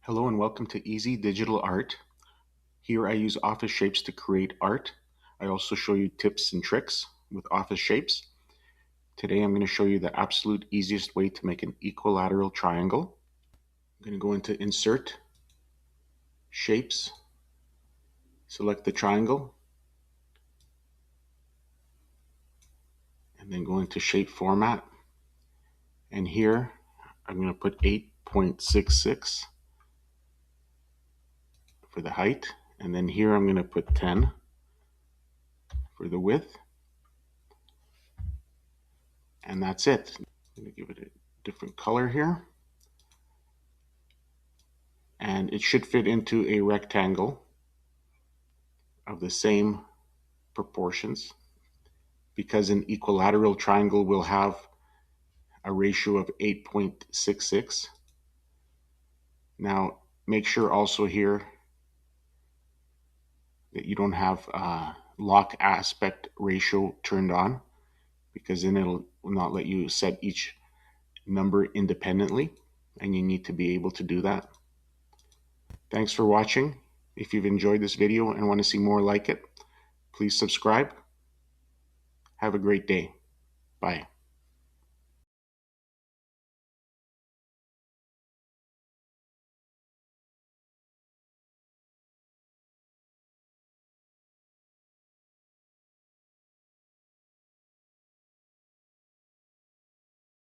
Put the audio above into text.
Hello and welcome to Easy Digital Art. Here I use office shapes to create art. I also show you tips and tricks with office shapes. Today I'm going to show you the absolute easiest way to make an equilateral triangle. I'm going to go into Insert, Shapes, select the triangle, and then go into Shape Format. And here I'm going to put 8.66 for the height, and then here I'm going to put 10 for the width. And that's it. I'm going to give it a different color here. And it should fit into a rectangle of the same proportions, because an equilateral triangle will have a ratio of 8.66. Now make sure also here that you don't have lock aspect ratio turned on, because then it'll not let you set each number independently, and you need to be able to do that. Thanks for watching. If you've enjoyed this video and want to see more like it, please subscribe. Have a great day. Bye.